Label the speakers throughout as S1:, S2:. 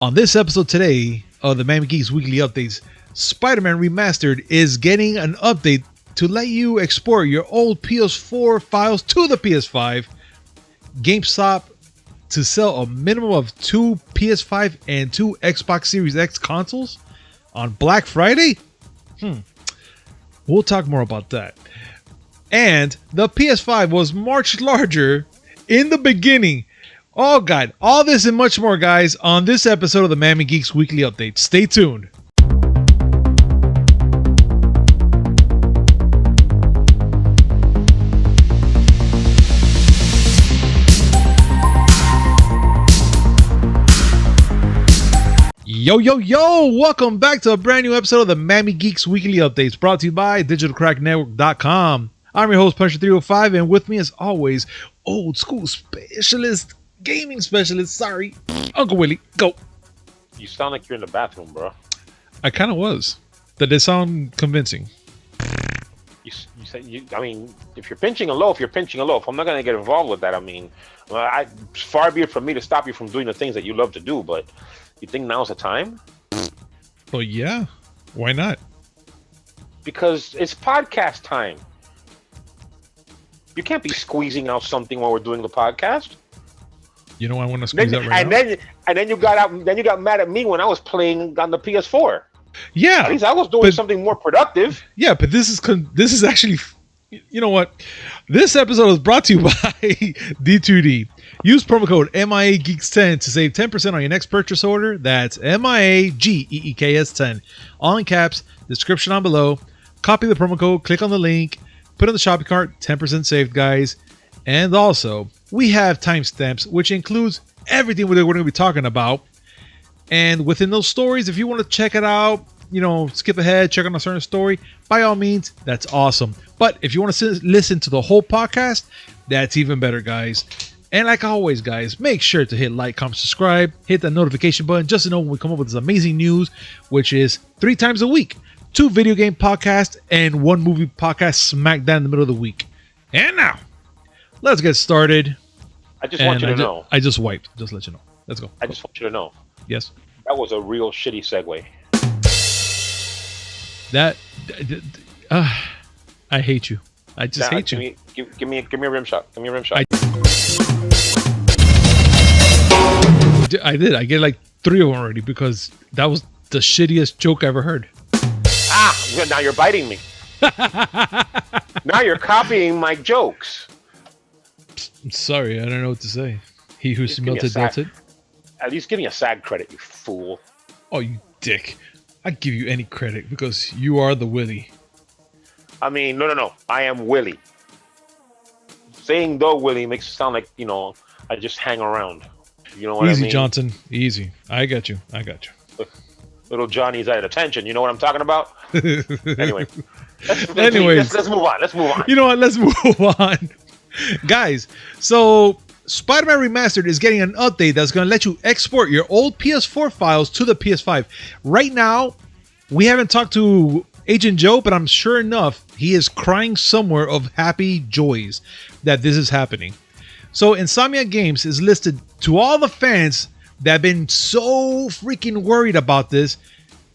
S1: On this episode today of the Miami Geeks Weekly Updates, Spider-Man Remastered is getting an update to let you export your old PS4 files to the PS5. GameStop to sell a minimum of 2 PS5 and 2 Xbox Series X consoles on Black Friday? We'll talk more about that. And the PS5 was much larger in the beginning. Oh God, all this and much more, guys, on this episode of the Miami Geeks Weekly Update. Stay tuned. Yo, welcome back to a brand new episode of the Miami Geeks Weekly Updates, brought to you by digitalcracknetwork.com. I'm your host, Punisher305, and with me as always, old school specialist, gaming specialist, Uncle Willie, go.
S2: You sound like you're in the bathroom, bro.
S1: I kind of was. Did it sound convincing?
S2: You said, I mean, if you're pinching a loaf, you're pinching a loaf. I'm not going to get involved with that. I mean, far be it from me to stop you from doing the things that you love to do, but you think now's the time?
S1: Well, yeah. Why not?
S2: Because it's podcast time. You can't be squeezing out something while we're doing the podcast.
S1: You know, I want to squeeze that right now.
S2: And then you got mad at me when I was playing on the PS4.
S1: Yeah,
S2: at least I was doing something more productive.
S1: Yeah, but this is actually, you know what? This episode is brought to you by D2D. Use promo code MIAGeeks10 to save 10% on your next purchase order. That's MIAGEEKS10. All in caps. Description on below. Copy the promo code. Click on the link. Put in the shopping cart. 10% saved, guys. And also, we have timestamps, which includes everything we're going to be talking about. And within those stories, if you want to check it out, you know, skip ahead, check on a certain story, by all means, that's awesome. But if you want to listen to the whole podcast, that's even better, guys. And like always, guys, make sure to hit like, comment, subscribe, hit that notification button just to know when we come up with this amazing news, which is 3 times a week. 2 video game podcasts and 1 movie podcast smack down in the middle of the week. And now, let's get started.
S2: I just want you to know.
S1: I just wiped. Just let you know. Let's go.
S2: I just want you to know.
S1: Yes.
S2: That was a real shitty segue.
S1: I hate you. I just hate you.
S2: Give me a rim shot. Give me a rim shot.
S1: I did. I get like 3 of them already because that was the shittiest joke I ever heard.
S2: Now you're biting me. Now you're copying my jokes.
S1: I'm sorry. I don't know what to say. He who smelt it dealt it.
S2: At least give me a SAG credit, you fool.
S1: Oh, you dick. I'd give you any credit because you are the Willie.
S2: I mean, no. I am Willie. Saying the Willie makes it sound like, you know, I just hang around. You know what I mean?
S1: Easy, Johnson. Easy. I got you.
S2: Little Johnny's at attention. You know what I'm talking about? Anyway. Let's move on.
S1: You know what? Let's move on. Guys, so Spider-Man Remastered is getting an update that's going to let you export your old PS4 files to the PS5. Right now, we haven't talked to Agent Joe, but I'm sure enough, he is crying somewhere of happy joys that this is happening. So Insomnia Games is listed to all the fans that have been so freaking worried about this,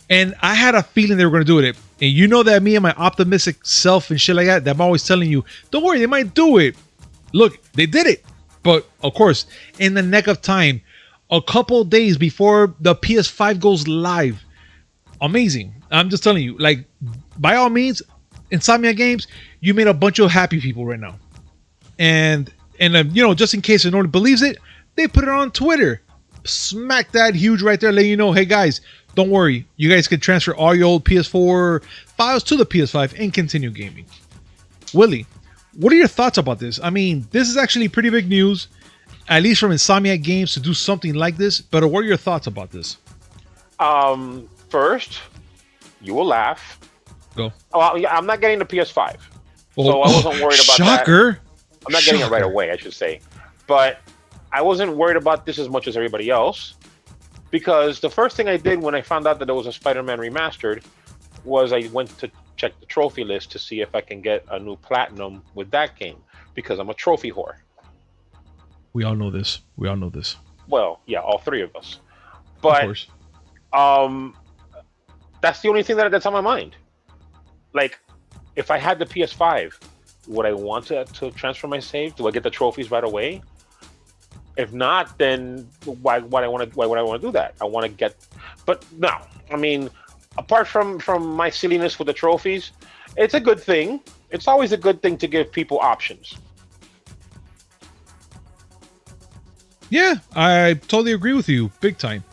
S1: and I had a feeling they were going to do it. And you know that me and my optimistic self and shit like that I'm always telling you, don't worry, they might do it. Look, they did it. But of course, in the neck of time, a couple days before the PS5 goes live. Amazing. I'm just telling you, like, by all means, Insomnia Games, you made a bunch of happy people right now. And you know, just in case nobody believes it, they put it on Twitter. Smack that huge right there, letting you know, hey guys, don't worry. You guys can transfer all your old PS4 files to the PS5 and continue gaming. Willie, what are your thoughts about this? I mean, this is actually pretty big news, at least from Insomniac Games to do something like this. But what are your thoughts about this?
S2: First, you will laugh.
S1: Go.
S2: Oh, yeah, I'm not getting the PS5, so I wasn't worried about
S1: shocker.
S2: That. I'm not getting it right away, I should say. But I wasn't worried about this as much as everybody else, because the first thing I did when I found out that there was a Spider-Man Remastered was I went to check the trophy list to see if I can get a new platinum with that game, because I'm a trophy whore.
S1: We all know this.
S2: Well, yeah, all 3 of us. But
S1: course.
S2: That's the only thing that's on my mind. Like, if I had the PS5, would I want to transfer my save? Do I get the trophies right away? If not, then why would I want to do that? I want to get, but no. I mean, apart from my silliness with the trophies, it's a good thing. It's always a good thing to give people options.
S1: Yeah, I totally agree with you, big time.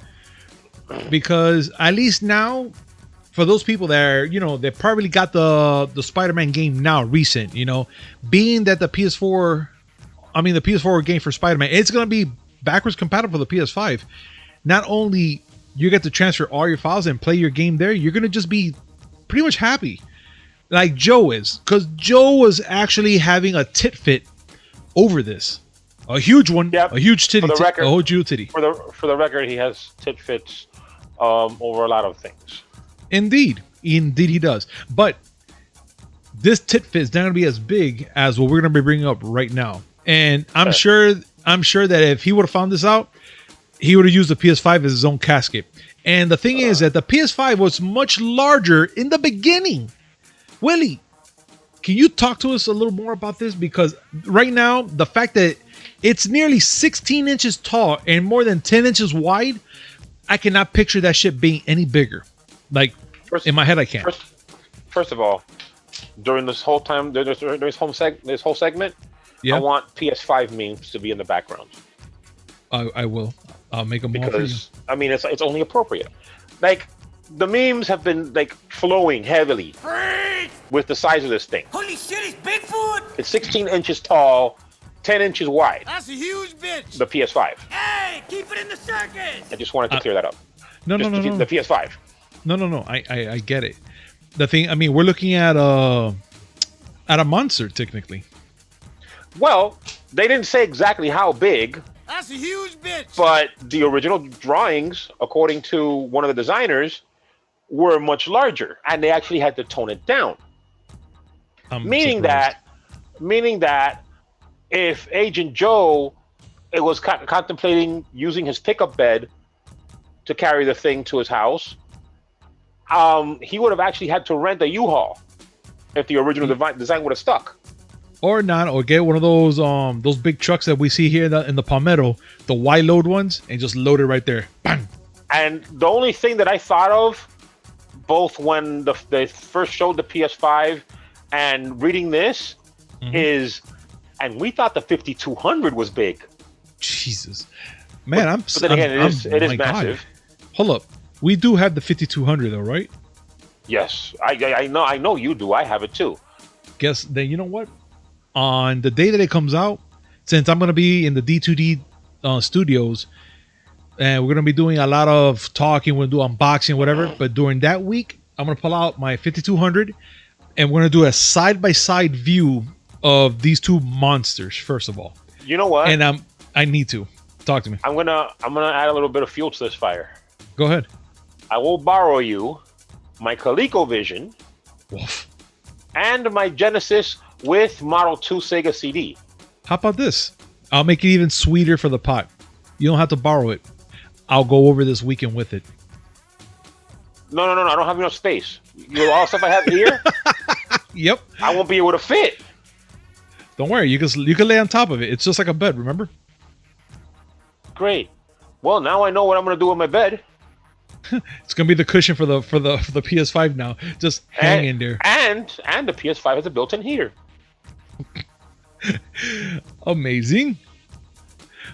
S1: Because at least now, for those people that are, they probably got the Spider-Man game now, recent, being that the PS4 game for Spider-Man, it's going to be backwards compatible for the PS5. Not only you get to transfer all your files and play your game there, you're going to just be pretty much happy. Like Joe is. Because Joe was actually having a tit fit over this. A huge one. Yep. A huge titty. A huge titty.
S2: For the record, he has tit fits over a lot of things.
S1: Indeed he does. But this tit fit is not going to be as big as what we're going to be bringing up right now. And I'm sure that if he would have found this out, he would have used the PS5 as his own casket. And the thing is that the PS5 was much larger in the beginning. Willie, can you talk to us a little more about this? Because right now, the fact that it's nearly 16 inches tall and more than 10 inches wide, I cannot picture that shit being any bigger. Like, in my head, I can't.
S2: First of all, during this whole time, this whole segment, I want PS5 memes to be in the background.
S1: I will. I'll make them more for you.
S2: I mean, it's only appropriate. Like, the memes have been like flowing heavily with the size of this thing.
S3: Holy shit, it's Bigfoot!
S2: It's 16 inches tall, 10 inches wide.
S3: That's a huge bitch.
S2: The PS5.
S3: Hey, keep it in the circus.
S2: I just wanted to clear that up.
S1: No.
S2: The PS5.
S1: No. I get it. The thing, I mean, we're looking at a monster technically.
S2: Well, they didn't say exactly how big.
S3: That's a huge bitch.
S2: But the original drawings, according to one of the designers, were much larger, and they actually had to tone it down. Meaning that if Agent Joe was contemplating using his pickup bed to carry the thing to his house, he would have actually had to rent a U-Haul if the original design would have stuck.
S1: Or not, or get one of those big trucks that we see here in the Palmetto, the wide load ones, and just load it right there. Bang.
S2: And the only thing that I thought of, both when they first showed the PS5 and reading this, is, and we thought the 5200 was big.
S1: Jesus, man,
S2: but then again, it is massive.
S1: God. Hold up, we do have the 5200 though, right?
S2: Yes, I know you do. I have it too.
S1: Guess then, you know what? On the day that it comes out, since I'm going to be in the D2D studios, and we're going to be doing a lot of talking, we'll do unboxing, whatever. But during that week, I'm going to pull out my 5200, and we're going to do a side-by-side view of these two monsters, first of all.
S2: You know what?
S1: And I need to. Talk to me.
S2: I'm gonna add a little bit of fuel to this fire.
S1: Go ahead.
S2: I will borrow you my ColecoVision and my Genesis with Model 2 Sega CD.
S1: How about this? I'll make it even sweeter for the pot. You don't have to borrow it. I'll go over this weekend with it.
S2: No. I don't have enough space. All the stuff I have here?
S1: Yep.
S2: I won't be able to fit.
S1: Don't worry. You can lay on top of it. It's just like a bed, remember?
S2: Great. Well, now I know what I'm going to do with my bed.
S1: It's going to be the cushion for the PS5 now. Just hang in there.
S2: And the PS5 has a built-in heater.
S1: Amazing.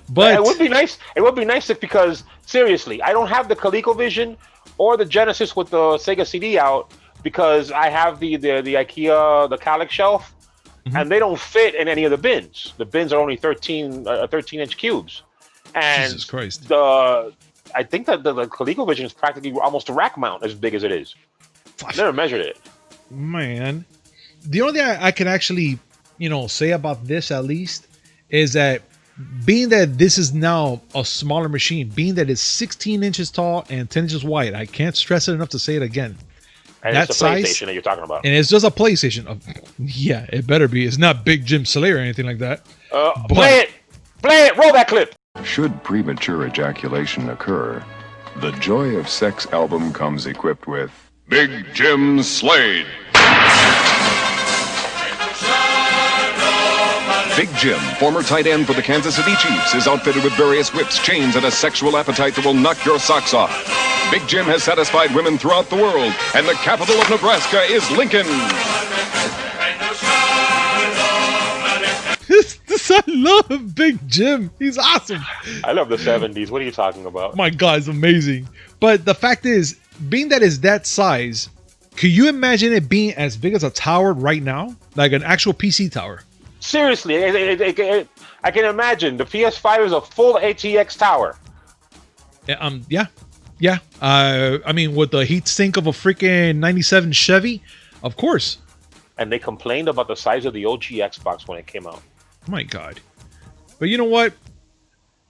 S1: But
S2: it would be nice. It would be nice because seriously, I don't have the ColecoVision or the Genesis with the Sega CD out because I have the IKEA the Calyx shelf, and they don't fit in any of the bins. The bins are only 13-inch cubes. And
S1: Jesus Christ.
S2: I think that the ColecoVision is practically almost a rack mount as big as it is. I've never measured it.
S1: Man, the only thing I can actually say about this at least is that being that this is now a smaller machine, being that it's 16 inches tall and 10 inches wide, I can't stress it enough to say it again.
S2: And
S1: that
S2: it's a
S1: size,
S2: PlayStation that you're talking about.
S1: And it's just a PlayStation. Yeah, it better be. It's not Big Jim Slayer or anything like that.
S2: Play it! Roll that clip!
S4: Should premature ejaculation occur, The Joy of Sex album comes equipped with Big Jim Slade. Big Jim, former tight end for the Kansas City Chiefs, is outfitted with various whips, chains, and a sexual appetite that will knock your socks off. Big Jim has satisfied women throughout the world, and the capital of Nebraska is Lincoln.
S1: I love Big Jim. He's awesome.
S2: I love the 70s. What are you talking about?
S1: My God, it's amazing. But the fact is, being that it's that size, could you imagine it being as big as a tower right now? Like an actual PC tower?
S2: Seriously, I can imagine. The PS5 is a full ATX tower.
S1: Yeah. I mean, with the heat sink of a freaking 97 Chevy, of course.
S2: And they complained about the size of the OG Xbox when it came out.
S1: My God. But you know what?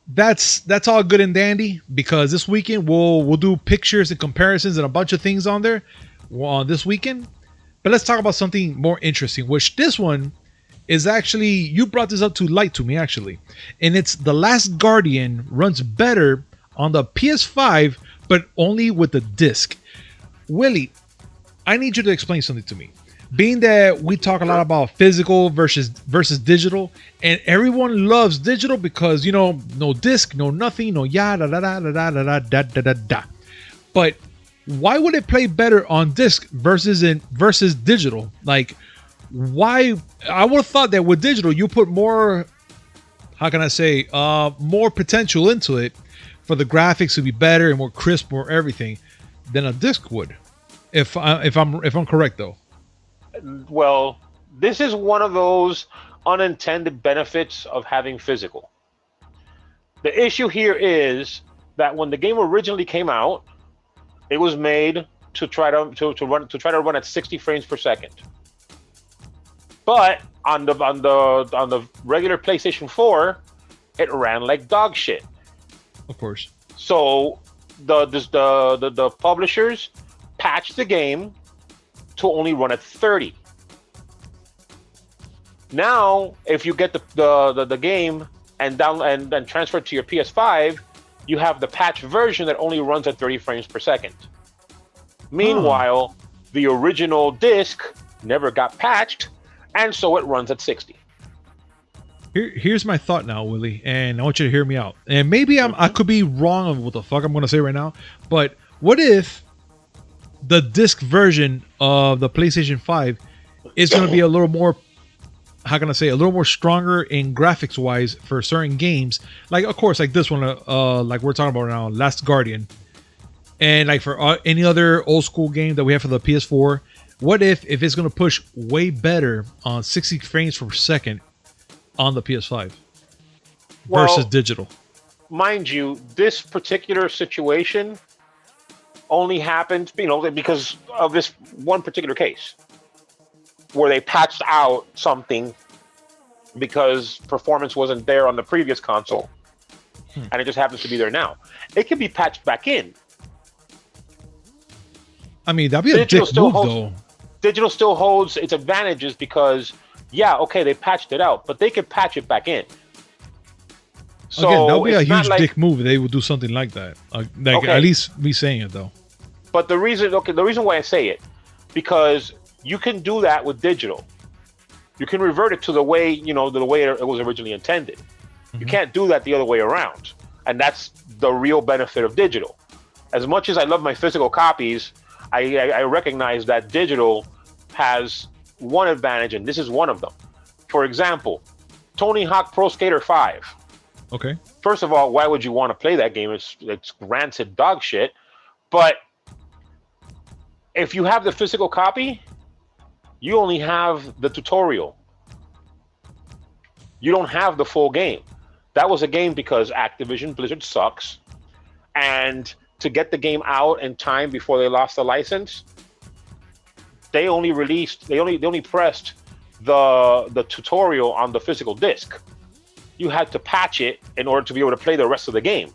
S1: That's all good and dandy, because this weekend we'll do pictures and comparisons and a bunch of things on there this weekend. But let's talk about something more interesting, which this one is actually, you brought this up to light to me actually. And it's The Last Guardian runs better on the PS5, but only with the disc. Willie, I need you to explain something to me. Being that we talk a lot about physical versus digital, and everyone loves digital because, you know, no disc, no nothing, no yada da da da da da da da da da. But why would it play better on disc versus digital? Like, why? I would have thought that with digital you put more, how can I say, more potential into it for the graphics to be better and more crisp, more everything than a disc would. If I'm correct though.
S2: Well, this is one of those unintended benefits of having physical. The issue here is that when the game originally came out, it was made to try to run at 60 frames per second. But on the regular PlayStation 4, it ran like dog shit.
S1: Of course.
S2: So the publishers patched the game to only run at 30. Now, if you get the game and transfer it to your PS5, you have the patch version that only runs at 30 frames per second. Meanwhile, the original disc never got patched, and so it runs at 60.
S1: Here's my thought now, Willie, and I want you to hear me out. And maybe I could be wrong on what the fuck I'm going to say right now, but what if the disc version of the PlayStation 5 is going to be a little more, how can I say, a little more stronger in graphics wise for certain games, like of course like this one, like we're talking about now, Last Guardian, and like for any other old school game that we have for the PS4. What if it's going to push way better on 60 frames per second on the PS5 versus digital? Mind
S2: you, this particular situation only happened, because of this one particular case where they patched out something because performance wasn't there on the previous console, and it just happens to be there now. It can be patched back in.
S1: I mean, that'd be a dick move, though.
S2: Digital still holds its advantages because, they patched it out, but they could patch it back in. So
S1: again, that would be a huge dick move if they would do something like that. At least me saying it, though.
S2: But the reason why I say it, because you can do that with digital. You can revert it to the way it was originally intended. You can't do that the other way around, and that's the real benefit of digital. As much as I love my physical copies, I recognize that digital has one advantage, and this is one of them. For example, Tony Hawk Pro Skater 5.
S1: Okay.
S2: First of all, why would you want to play that game? It's rancid dog shit. But if you have the physical copy, you only have the tutorial. You don't have the full game. That was a game because Activision Blizzard sucks, and to get the game out in time before they lost the license, they only pressed the tutorial on the physical disc. You had to patch it in order to be able to play the rest of the game.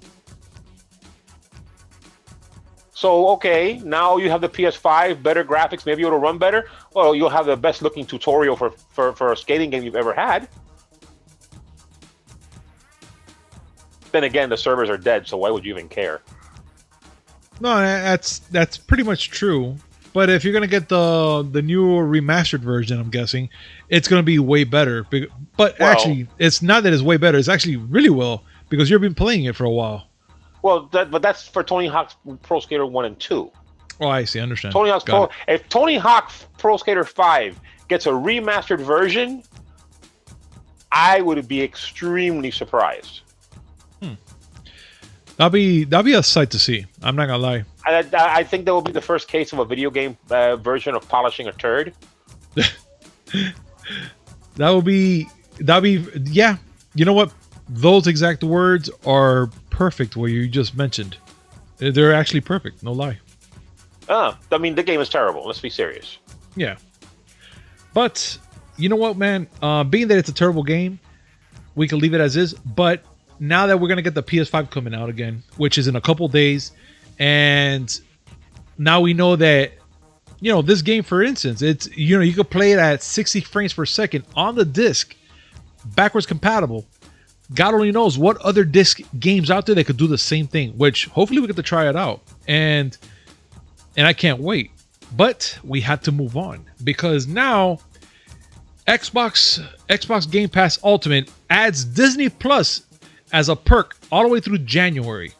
S2: So, now you have the PS5, better graphics, maybe it'll run better. Well, you'll have the best looking tutorial for a skating game you've ever had. Then again, the servers are dead, so why would you even care?
S1: No, that's pretty much true. But if you're gonna get the newer remastered version, I'm guessing it's gonna be way better. But
S2: Well-
S1: actually, it's not that it's way better. It's actually really well because you've been playing it for a while.
S2: Well, but that's for Tony Hawk's Pro Skater 1 and 2.
S1: Oh, I see. I understand.
S2: Tony Hawk's
S1: Got
S2: Pro. If Tony Hawk Pro Skater 5 gets a remastered version, I would be extremely surprised.
S1: That'll be a sight to see. I'm not gonna lie.
S2: I think that will be the first case of a video game version of polishing a turd.
S1: That'll be yeah. You know what? Those exact words are perfect. What you just mentioned, they're actually perfect. No lie.
S2: I mean, the game is terrible. Let's be serious.
S1: Yeah. But you know what, man? Being that it's a terrible game, we can leave it as is. But now that we're gonna get the PS5 coming out again, which is in a couple days, and now we know that this game, for instance, it's you could play it at 60 frames per second on the disc, backwards compatible. God only knows what other disc games out there that could do the same thing. Which hopefully we get to try it out, and I can't wait. But we had to move on because now Xbox Game Pass Ultimate adds Disney Plus as a perk all the way through January.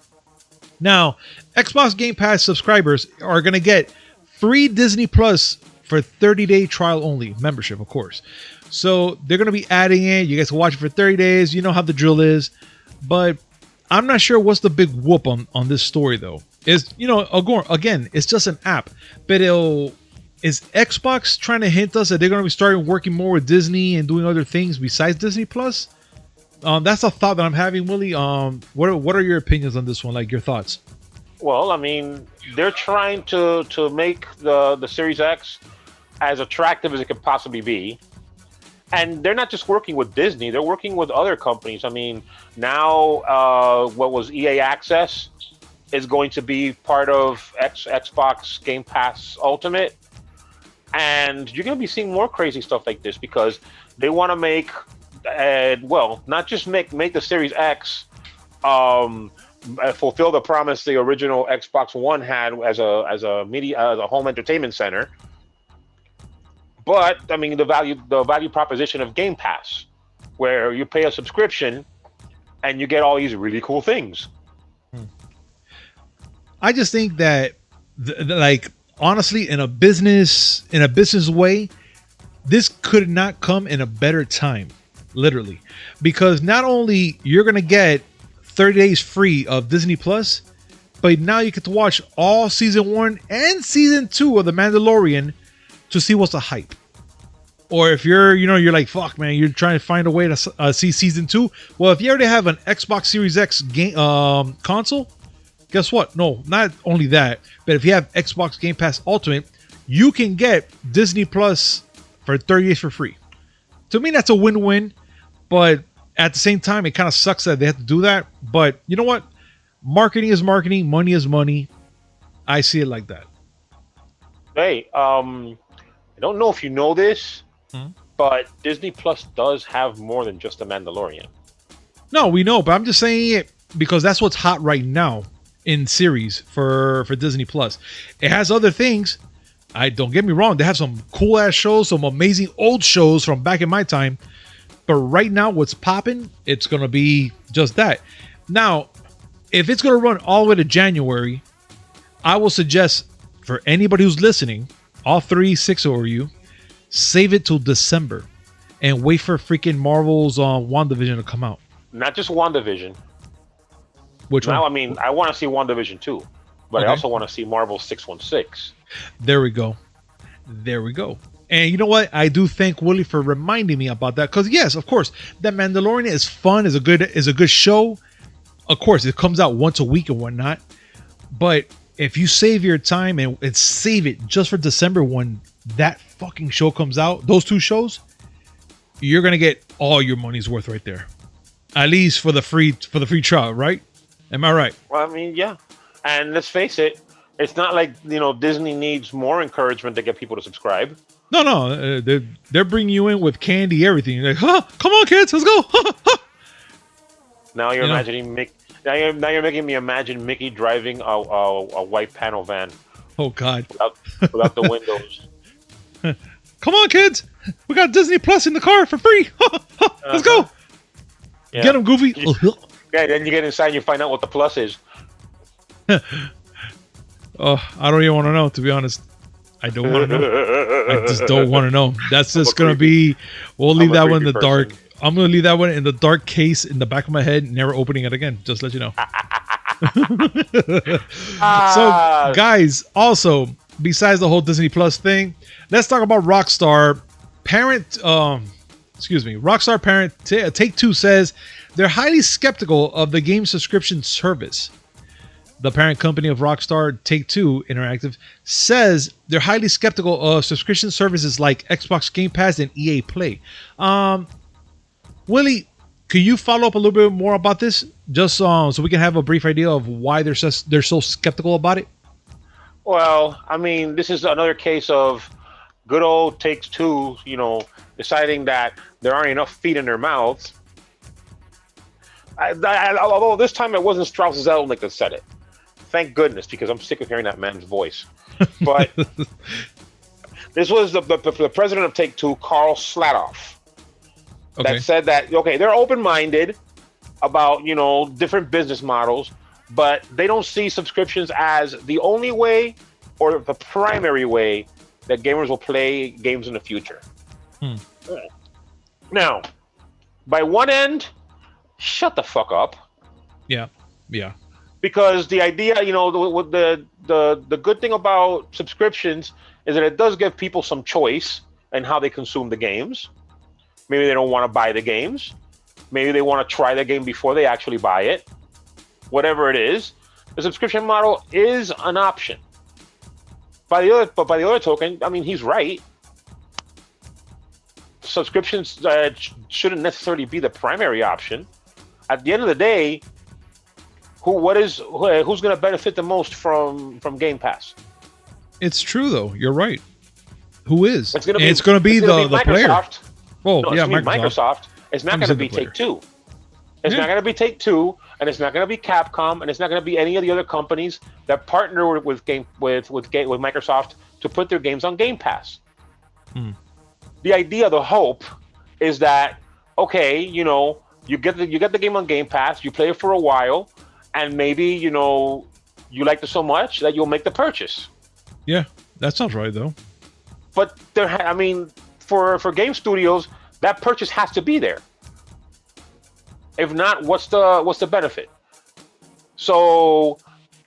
S1: Now, Xbox Game Pass subscribers are going to get free Disney Plus for 30-day trial only membership, of course. So they're going to be adding it. You guys can watch it for 30 days. You know how the drill is. But I'm not sure what's the big whoop on this story, though. Again, it's just an app. But is Xbox trying to hint us that they're going to be starting working more with Disney and doing other things besides Disney Plus? That's a thought that I'm having, Willie. What are your opinions on this one? Like your thoughts?
S2: Well, I mean, they're trying to make the Series X as attractive as it could possibly be. And they're not just working with Disney, they're working with other companies. I mean, now what was EA Access is going to be part of Xbox Game Pass Ultimate. And you're going to be seeing more crazy stuff like this because they want to make, not just make the Series X fulfill the promise the original Xbox One had as a home entertainment center. But I mean, the value proposition of Game Pass, where you pay a subscription and you get all these really cool things.
S1: I just think that, honestly, in a business way, this could not come in a better time, literally, because not only you're gonna get 30 days free of Disney Plus, but now you get to watch all season 1 and season 2 of The Mandalorian to see what's the hype. Or if you're like, fuck, man, you're trying to find a way to see season 2. Well, if you already have an Xbox Series X game console, guess what? No, not only that, but if you have Xbox Game Pass Ultimate, you can get Disney Plus for 30 days for free. To me, that's a win-win, but at the same time, it kind of sucks that they have to do that. But you know what? Marketing is marketing. Money is money. I see it like that.
S2: Hey, I don't know if you know this, but Disney Plus does have more than just The Mandalorian.
S1: No, we know, but I'm just saying it because that's what's hot right now in series for Disney Plus. It has other things. Don't get me wrong, they have some cool ass shows, some amazing old shows from back in my time. But right now, what's popping, it's gonna be just that. Now, if it's gonna run all the way to January, I will suggest for anybody who's listening, all 6 of you, save it till December and wait for freaking Marvel's WandaVision to come out.
S2: Not just WandaVision.
S1: Which one?
S2: I mean, I want to see WandaVision too, but
S1: Okay.
S2: I also want to see Marvel 616.
S1: There we go. And you know what? I do thank Willie for reminding me about that. Because yes, of course, The Mandalorian is fun, is a good show. Of course, it comes out once a week and whatnot. But if you save your time and save it just for December when that fucking show comes out, those 2 shows, you're gonna get all your money's worth right there. At least for the free trial, right? Am I right?
S2: Well, I mean, yeah. And let's face it, it's not like Disney needs more encouragement to get people to subscribe.
S1: No, they're bringing you in with candy, everything. You're like, come on, kids, let's go.
S2: Now you're imagining Now you're making me imagine Mickey driving a white panel van
S1: Oh God.
S2: without the windows.
S1: Come on, kids. We got Disney Plus in the car for free. Let's go.
S2: Yeah.
S1: Get him, Goofy.
S2: Yeah, then you get inside and you find out what the plus is.
S1: Oh, I don't even want to know, to be honest. I don't want to know. I just don't want to know. That's just going to be... We'll leave that one in the dark. I'm going to leave that one in the dark case in the back of my head, never opening it again. Just let you know. So, guys, also, besides the whole Disney Plus thing, let's talk about Rockstar. Rockstar parent Take-Two says they're highly skeptical of the game subscription service. The parent company of Rockstar, Take-Two Interactive, says they're highly skeptical of subscription services like Xbox Game Pass and EA Play. Willie, can you follow up a little bit more about this, just so we can have a brief idea of why they're so skeptical about it?
S2: Well, I mean, this is another case of good old Take-Two, deciding that there aren't enough feet in their mouths. Although this time it wasn't Strauss Zelnick that said it. Thank goodness, because I'm sick of hearing that man's voice. But this was the president of Take-Two, Carl Slatoff, that said that, they're open-minded about, different business models, but they don't see subscriptions as the only way or the primary way that gamers will play games in the future. Now, by one end, shut the fuck up.
S1: Yeah.
S2: Because the idea, the good thing about subscriptions is that it does give people some choice in how they consume the games. Maybe they don't want to buy the games. Maybe they want to try the game before they actually buy it. Whatever it is, the subscription model is an option. By the other token, I mean, he's right. Subscriptions shouldn't necessarily be the primary option. At the end of the day, who's going to benefit the most from Game Pass?
S1: It's true, though. You're right. Who is?
S2: It's going
S1: to be the player.
S2: Oh, no, yeah, Microsoft. It's not going to be Take-Two. It's not going to be Take-Two, and it's not going to be Capcom, and it's not going to be any of the other companies that partner with Microsoft to put their games on Game Pass. The idea, the hope, is that you get the game on Game Pass, you play it for a while, and maybe you like it so much that you'll make the purchase.
S1: Yeah, that sounds right though.
S2: But for game studios, that purchase has to be there. If not, what's the benefit? So,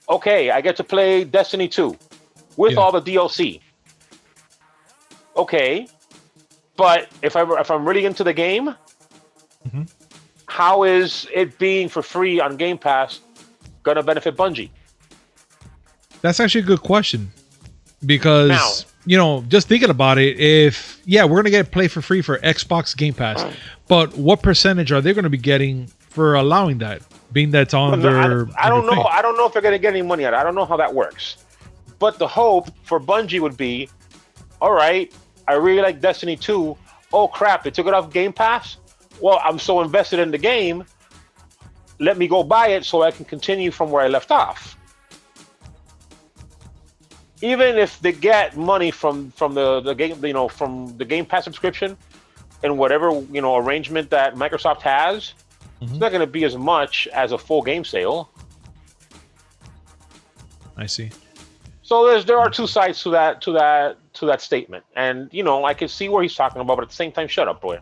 S2: I get to play Destiny 2 with all the DLC. Okay, but if I'm really into the game, how is it being for free on Game Pass gonna benefit Bungie?
S1: That's actually a good question, because just thinking about it, we're gonna get play for free for Xbox Game Pass, but what percentage are they gonna be getting for allowing that, being that's on their?
S2: I don't know. I don't know if they're gonna get any money out of it. I don't know how that works. But the hope for Bungie would be, all right, I really like Destiny 2. Oh crap, they took it off Game Pass. Well, I'm so invested in the game. Let me go buy it so I can continue from where I left off. Even if they get money from the game, from the Game Pass subscription, and whatever arrangement that Microsoft has, it's not going to be as much as a full game sale.
S1: I see.
S2: So there are two sides to that statement, and I can see where he's talking about, but at the same time, shut up, boy,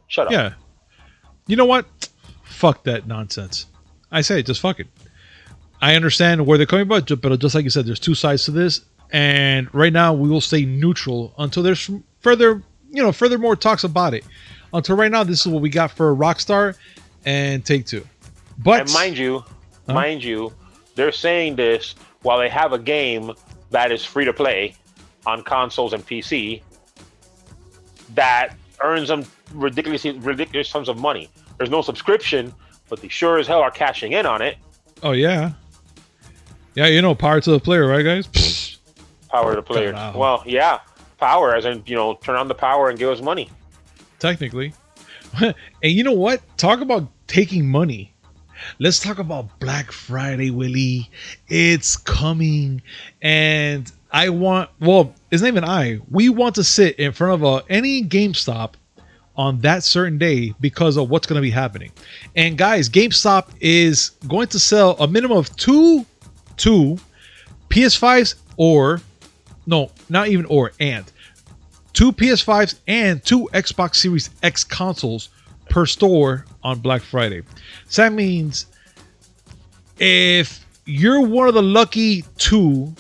S2: shut up.
S1: Yeah. You know what? Fuck that nonsense. I say just fuck it. I understand where they're coming from, but just like you said, there's two sides to this, and right now we will stay neutral until there's further more talks about it. Until right now, this is what we got for Rockstar and Take-Two. But
S2: and mind you, they're saying this while they have a game that is free to play on consoles and PC that earns them ridiculous sums of money. There's no subscription, but they sure as hell are cashing in on it.
S1: Oh yeah, power to the player, right, guys?
S2: Power to the player. Well, yeah, power, as in turn on the power and give us money.
S1: Technically. And you know what? Talk about taking money. let's talk about Black Friday, Willie. It's coming, and it's not even we want to sit in front of any GameStop on that certain day because of what's going to be happening. And guys, GameStop is going to sell a minimum of two PS5s and two PS5s and two Xbox Series X consoles per store on Black Friday. So that means if you're one of the lucky 2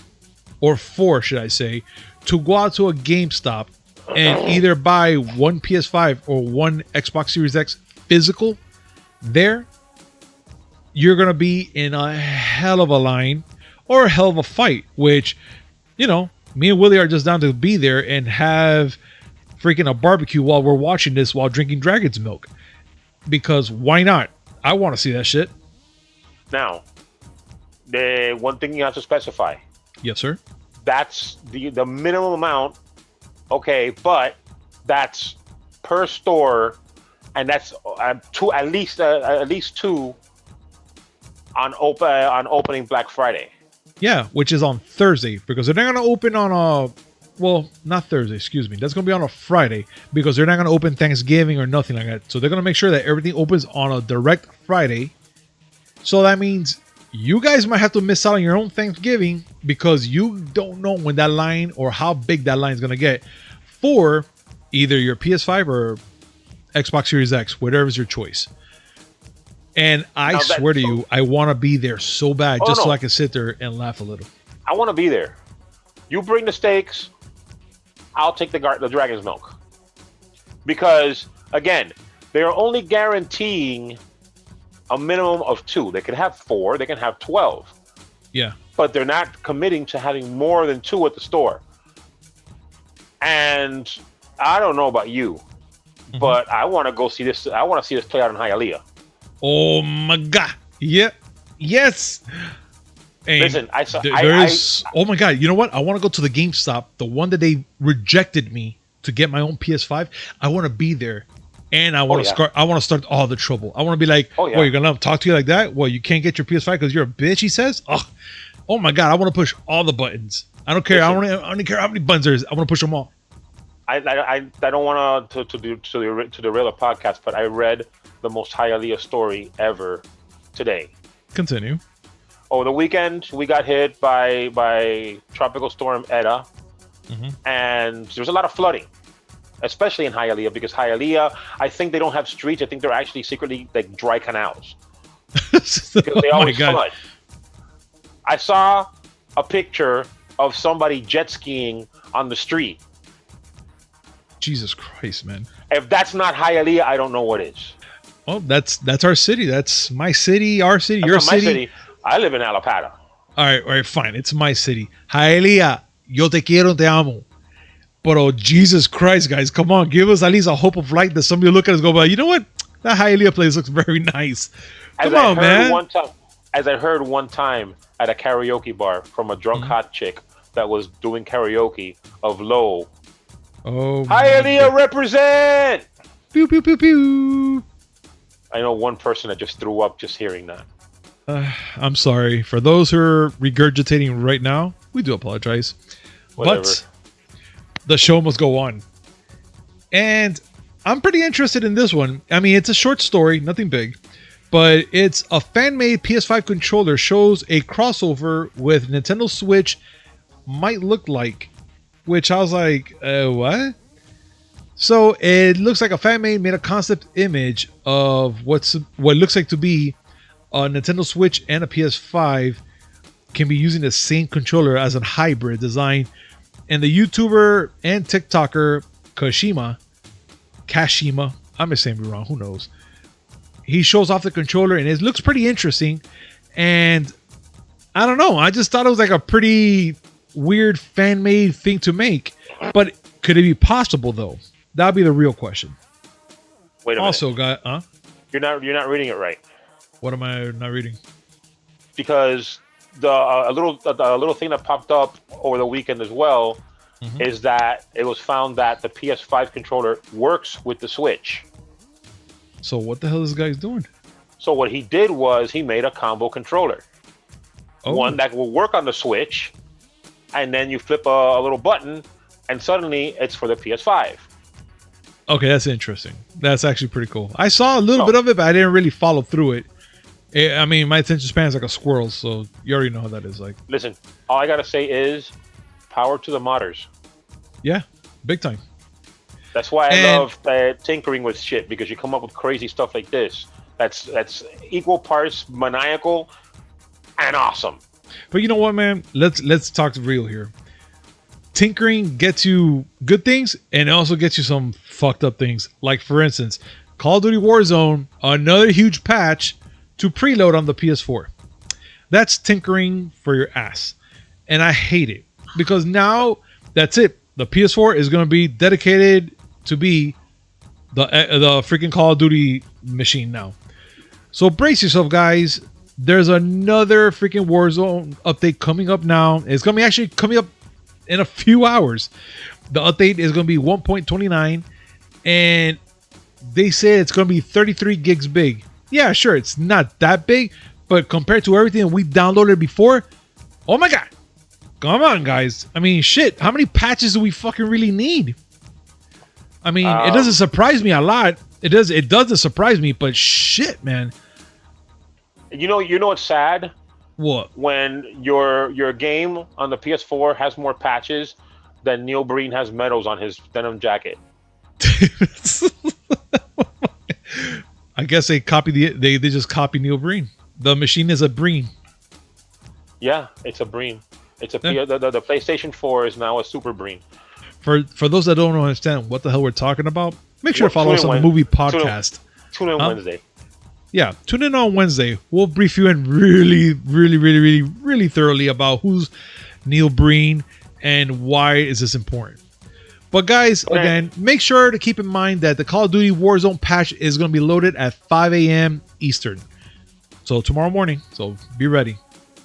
S1: or 4, should I say, to go out to a GameStop and either buy one PS5 or one Xbox Series X physical there, you're going to be in a hell of a line or a hell of a fight, which, you know, me and Willie are just down to be there and have freaking a barbecue while we're watching this while drinking Dragon's Milk. Because why not? I want to see that shit.
S2: Now, the one thing you have to specify.
S1: Yes, sir.
S2: That's the minimum amount. Okay, but that's per store, and that's at least two on opening Black Friday.
S1: Yeah, which is on Thursday, because they're not going to open on not Thursday, excuse me. That's going to be on a Friday, because they're not going to open Thanksgiving or nothing like that. So they're going to make sure that everything opens on a direct Friday. So that means you guys might have to miss out on your own Thanksgiving because you don't know when that line or how big that line is going to get for either your PS5 or Xbox Series X, whatever is your choice. And I swear to you, I want to be there so bad so I can sit there and laugh a little.
S2: I want to be there. You bring the steaks, I'll take the Dragon's Milk. Because, again, they're only guaranteeing a minimum of 2. They can have 4, they can have 12.
S1: Yeah.
S2: But they're not committing to having more than 2 at the store. And I don't know about you, but I want to go see this. I want to see this play out in Hialeah.
S1: Oh my God. Yeah. Yes. And
S2: listen,
S1: oh my God. You know what? I want to go to the GameStop, the one that they rejected me to get my own PS5. I want to be there. And I want to start all the trouble. I want to be like, you're going to let them talk to you like that? Well, you can't get your PS5 because you're a bitch, he says? Oh my God. I want to push all the buttons. I don't care. Listen, I don't care how many buttons there is. I want to push them all.
S2: I don't want to derail a podcast, but I read the most Hialeah story ever today.
S1: Continue.
S2: Over the weekend, we got hit by Tropical Storm Eta, and there's a lot of flooding, especially in Hialeah, because Hialeah, I think they don't have streets. I think they're actually secretly like dry canals because they always flood. I saw a picture of somebody jet skiing on the street.
S1: Jesus Christ, man.
S2: If that's not Hialeah, I don't know what is.
S1: Oh, that's our city. That's my city, our city,
S2: that's
S1: your
S2: not my
S1: city.
S2: I live in Alapata.
S1: All right, fine. It's my city. Hialeah, yo te quiero, te amo. But oh, Jesus Christ, guys, come on. Give us at least a hope of light that somebody look at us and go, you know what? That Hialeah place looks very nice. Come on, man.
S2: As I heard one time at a karaoke bar from a drunk hot chick that was doing karaoke of Low.
S1: Oh,
S2: Hialeah represent!
S1: Pew, pew, pew, pew.
S2: I know one person that just threw up just hearing that.
S1: I'm sorry. For those who are regurgitating right now, we do apologize.
S2: Whatever.
S1: But the show must go on. And I'm pretty interested in this one. I mean, it's a short story, nothing big. But it's a fan-made PS5 controller shows a crossover with Nintendo Switch might look like. Which I was like, what? So it looks like a fan-made made a concept image of what looks like to be a Nintendo Switch and a PS5 can be using the same controller as a hybrid design. And the YouTuber and TikToker Kashima, I may say me wrong, who knows? He shows off the controller and it looks pretty interesting. And I don't know, I just thought it was like a pretty weird fan-made thing to make. But could it be possible though? That would be the real question.
S2: Wait a minute.
S1: Also, guy,
S2: You're not reading it right.
S1: What am I not reading?
S2: Because a little thing that popped up over the weekend as well is that it was found that the PS5 controller works with the Switch.
S1: So what the hell is this guy doing?
S2: So what he did was he made a combo controller.
S1: Oh.
S2: One that will work on the Switch, and then you flip a little button, and suddenly it's for the PS5.
S1: Okay, that's interesting. That's actually pretty cool. I saw a little
S2: Oh.
S1: bit of it, but I didn't really follow through it. I mean, my attention span is like a squirrel, so you already know how that is. Like,
S2: Listen, all I gotta say is, power to the modders.
S1: yeah, big time.
S2: That's why I
S1: And-
S2: love tinkering with shit, because you come up with crazy stuff like this. That's equal parts maniacal and awesome.
S1: But you know what, man? Let's talk real here. Tinkering gets you good things, and it also gets you some fucked up things. Like, for instance, Call of Duty Warzone, another huge patch to preload on the PS4. That's tinkering for your ass, and I hate it because now that's it. The PS4 is going to be dedicated to be the freaking Call of Duty machine now. So brace yourself, guys. There's another freaking Warzone update coming up now. It's going to be actually coming up in a few hours. The update is going to be 1.29, and they say it's going to be 33 gigs big. Yeah, sure, it's not that big, but compared to everything we downloaded before, oh my god. Come on, guys. I mean, shit, how many patches do we fucking really need? I mean, it doesn't surprise me a lot. It doesn't surprise me, but shit, man.
S2: You know what's sad?
S1: What?
S2: When your game on the PS4 has more patches than Neil Breen has medals on his denim jacket.
S1: I guess they they just copy Neil Breen. The machine is a Breen.
S2: Yeah, it's a Breen. It's a
S1: Yeah.
S2: the PlayStation 4 is now a Super Breen.
S1: For those that don't understand what the hell we're talking about, make sure to follow
S2: Tune
S1: us
S2: in
S1: on the
S2: Wed-
S1: movie
S2: tune in-
S1: podcast.
S2: Tune in
S1: Huh?
S2: Wednesday.
S1: Yeah, tune in on Wednesday. We'll brief you in really thoroughly about who's Neil Breen and why is this important. But guys,
S2: Okay.
S1: again, make sure to keep in mind that the Call of Duty Warzone patch is going to be loaded at 5 a.m. Eastern. So tomorrow morning. So be ready.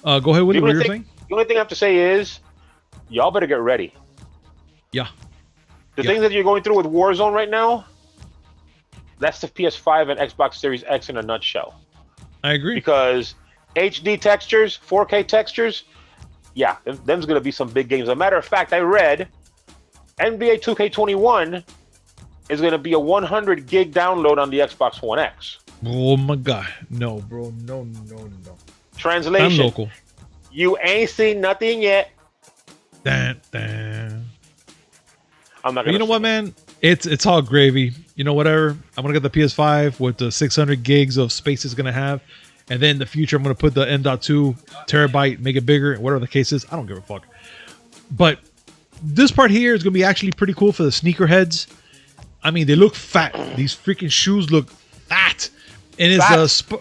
S1: Go ahead, Willie. What you're saying?
S2: The only thing I have to say is, y'all better get ready.
S1: Yeah.
S2: The
S1: Yeah.
S2: things that you're going through with Warzone right now, that's the PS5 and Xbox Series X in a nutshell.
S1: I agree.
S2: Because HD textures, 4K textures, yeah, them's going to be some big games. As a matter of fact, I read NBA 2K21 is going to be a 100 gig download on the Xbox One X.
S1: Oh my god. No, bro. No.
S2: Translation.
S1: I'm local.
S2: You ain't seen nothing yet.
S1: Dan.
S2: I'm not
S1: But
S2: going to
S1: you know what, man? It's all gravy. You know, whatever. I'm gonna get the PS5 with the 600 gigs of space it's gonna have, and then in the future I'm gonna put the M.2 terabyte, make it bigger, whatever the case is. I don't give a fuck. But this part here is gonna be actually pretty cool for the sneakerheads. I mean, they look fat. These freaking shoes look fat, and it's
S2: Fat.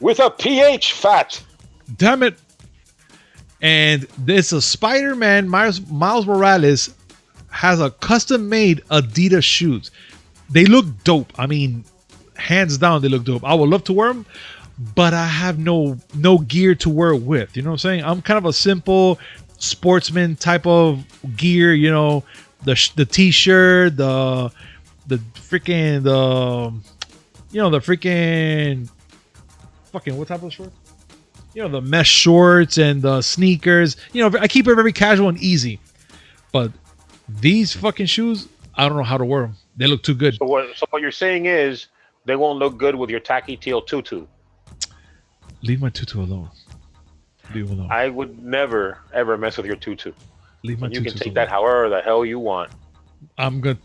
S2: With a PH, fat.
S1: damn it. And this a Spider-Man Miles Morales has a custom-made Adidas shoes. They look dope. I mean, hands down, they look dope. I would love to wear them, but I have no gear to wear it with. You know what I'm saying? I'm kind of a simple sportsman type of gear. You know, the t-shirt, the freaking fucking what type of short? You know, the mesh shorts and the sneakers. You know, I keep it very casual and easy. But these fucking shoes, I don't know how to wear them. They look too good.
S2: So what you're saying is they won't look good with your tacky teal tutu.
S1: Leave my tutu alone. Leave it alone.
S2: I would never ever mess with your tutu.
S1: Leave my
S2: And you
S1: tutu
S2: can take
S1: alone.
S2: that however the hell you want.
S1: I'm good.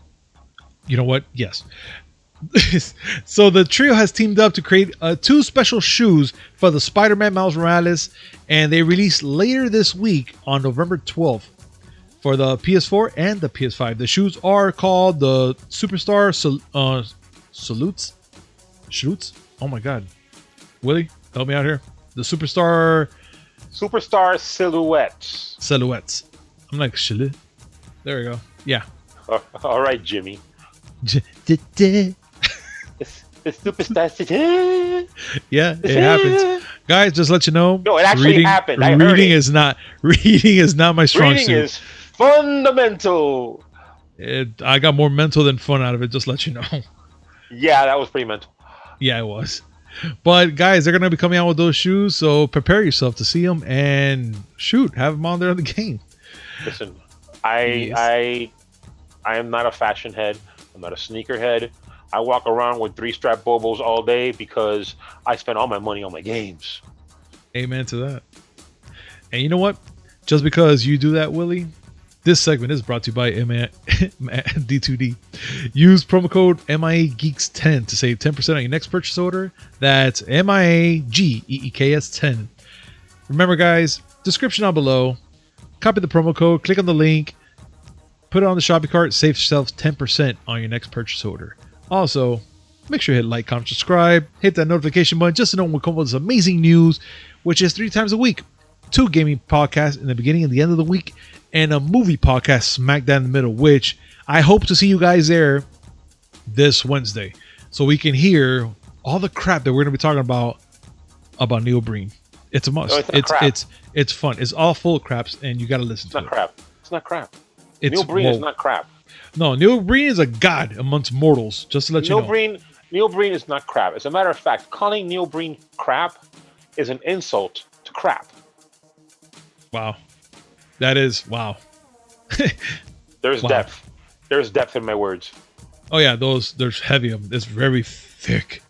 S1: You know what? Yes. So the trio has teamed up to create two special shoes for the Spider-Man Miles Morales, and they released later this week on November 12th for the PS4 and the PS5. The shoes are called the Superstar Salutes. Shoots? Oh my god. Willie, help me out here. The Superstar
S2: Superstar silhouettes.
S1: Silhouettes. I'm like, shit. There we go. Yeah.
S2: All right, Jimmy. The superstar silhouette.
S1: Yeah, it happens. Guys, just let you know.
S2: No, it actually happened. I heard
S1: reading
S2: it.
S1: reading is not my strong
S2: Reading
S1: suit.
S2: is fundamental.
S1: I got more mental than fun out of it, just let you know.
S2: Yeah, that was pretty mental.
S1: Yeah, it was. But guys, they're gonna be coming out with those shoes, so prepare yourself to see them and have them on there in the game.
S2: Listen, I am not a fashion head. I'm not a sneaker head. I walk around with 3-strap Bobos all day because I spend all my money on my games.
S1: Amen to that. And you know what? Just because you do that, Willie, this segment is brought to you by D2D. Use promo code MIA Geeks 10 to save 10% on your next purchase order. That's MIAGEEKS 10. Remember, guys, description down below. Copy the promo code, click on the link, put it on the shopping cart, save yourself 10% on your next purchase order. Also, make sure you hit like, comment, subscribe, hit that notification button just to know when we come up with this amazing news, which is 3 times a week. 2 gaming podcasts in the beginning and the end of the week, and a movie podcast smack down in the middle, which I hope to see you guys there this Wednesday so we can hear all the crap that we're going to be talking about Neil Breen. It's a must.
S2: No,
S1: it's fun. It's all full of craps, and you got to listen to it.
S2: It's not crap. Neil Breen is not crap.
S1: No, Neil Breen is a god amongst mortals, just to let you know.
S2: Neil Breen is not crap. As a matter of fact, calling Neil Breen crap is an insult to crap.
S1: Wow. That is, wow.
S2: There's depth. There's depth in my words.
S1: Oh, yeah, there's heavy. It's very thick.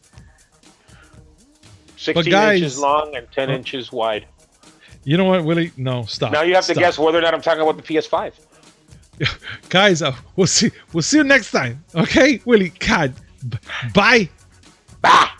S2: 16 inches long and 10 inches wide.
S1: You know what, Willie? No, stop.
S2: Now you have to guess whether or not I'm talking about the PS5.
S1: Guys, we'll see you next time. Okay, Willie, God, bye.
S2: Bye.